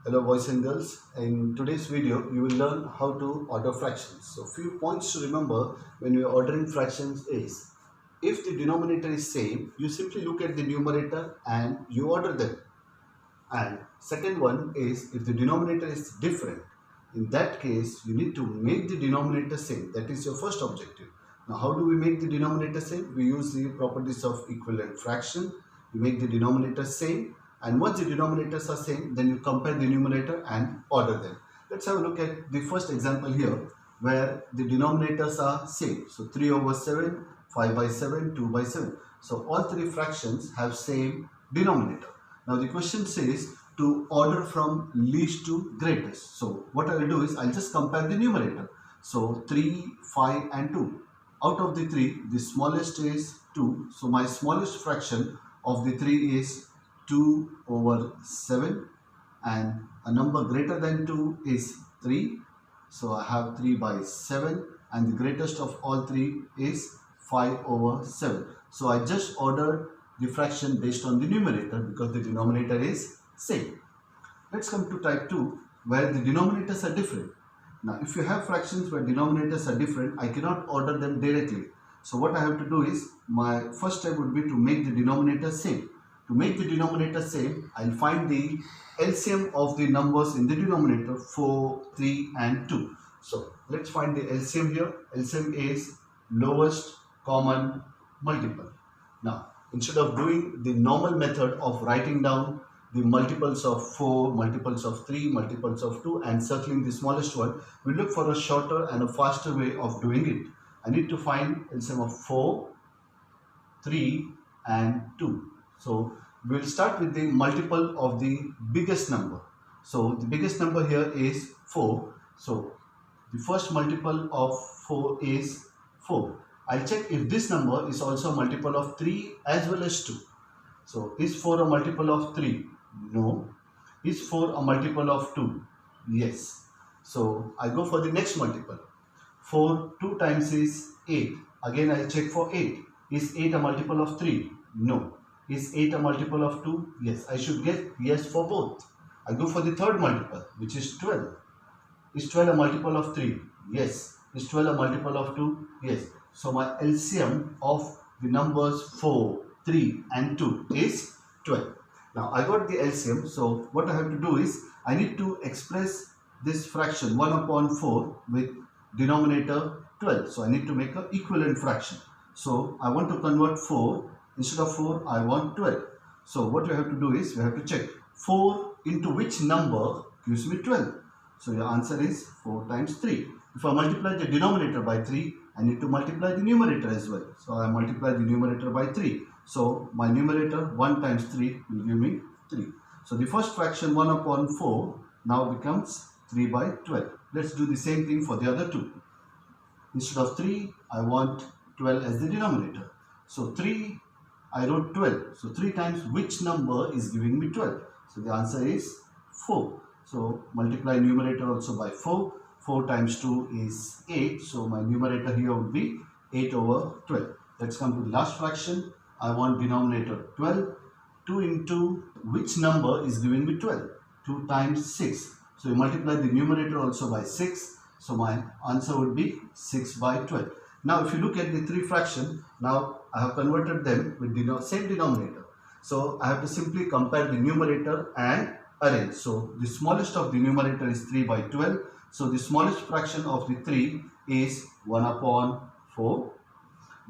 Hello boys and girls. In today's video you will learn how to order fractions. So few points to remember when you are ordering fractions is, if the denominator is same, you simply look at the numerator and you order them. And second one is, if the denominator is different, in that case you need to make the denominator same. That is your first objective. Now how do we make the denominator same? We use the properties of equivalent fraction. We make the denominator same, and once the denominators are same, then you compare the numerator and order them. Let's have a look at the first example here where the denominators are same. So 3 over 7, 5 by 7, 2 by 7. So all three fractions have same denominator. Now the question says to order from least to greatest. So what I will do is I'll just compare the numerator. So 3, 5 and 2. Out of the 3, the smallest is 2. So my smallest fraction of the 3 is 2 over 7, and a number greater than 2 is 3. So I have 3 by 7, and the greatest of all 3 is 5 over 7. So I just ordered the fraction based on the numerator because the denominator is same. Let's come to type 2 where the denominators are different. Now if you have fractions where denominators are different, I cannot order them directly. So what I have to do is, my first step would be to make the denominator same. To make the denominator same, I'll find the LCM of the numbers in the denominator, 4, 3 and 2. So let's find the LCM here. LCM is lowest common multiple. Now instead of doing the normal method of writing down the multiples of 4, multiples of 3, multiples of 2 and circling the smallest one, we look for a shorter and a faster way of doing it. I need to find LCM of 4, 3 and 2. So we will start with the multiple of the biggest number. So the biggest number here is 4. So the first multiple of 4 is 4. I'll check if this number is also a multiple of 3 as well as 2. So is 4 a multiple of 3? No. Is 4 a multiple of 2? Yes. So I go for the next multiple. 4 2 times is 8. Again I check for 8. Is 8 a multiple of 3? No. Is 8 a multiple of 2? Yes. I should get yes for both. I go for the third multiple, which is 12. Is 12 a multiple of 3? Yes. Is 12 a multiple of 2? Yes. So my LCM of the numbers 4, 3 and 2 is 12. Now I got the LCM. So what I have to do is, I need to express this fraction 1 upon 4 with denominator 12. So I need to make an equivalent fraction. So I want to convert 4. Instead of 4, I want 12. So what we have to do is, we have to check 4 into which number gives me 12. So your answer is 4 times 3. If I multiply the denominator by 3, I need to multiply the numerator as well. So I multiply the numerator by 3. So my numerator 1 times 3 will give me 3. So the first fraction 1 upon 4 now becomes 3 by 12. Let's do the same thing for the other two. Instead of 3, I want 12 as the denominator. So 3, I wrote 12. So 3 times which number is giving me 12? So the answer is 4. So multiply numerator also by 4. 4 times 2 is 8. So my numerator here would be 8 over 12. Let's come to the last fraction. I want denominator 12. 2 into which number is giving me 12? 2 times 6. So you multiply the numerator also by 6. So my answer would be 6 by 12. Now if you look at the three fractions, now I have converted them with same denominator. So I have to simply compare the numerator and arrange. So the smallest of the numerator is 3 by 12. So the smallest fraction of the 3 is 1 upon 4.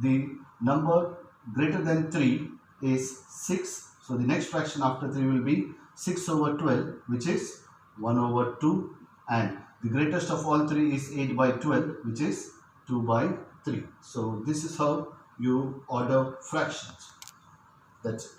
The number greater than 3 is 6. So the next fraction after 3 will be 6 over 12, which is 1 over 2. And the greatest of all 3 is 8 by 12, which is 2 by 3. So this is how you order fractions. That's it.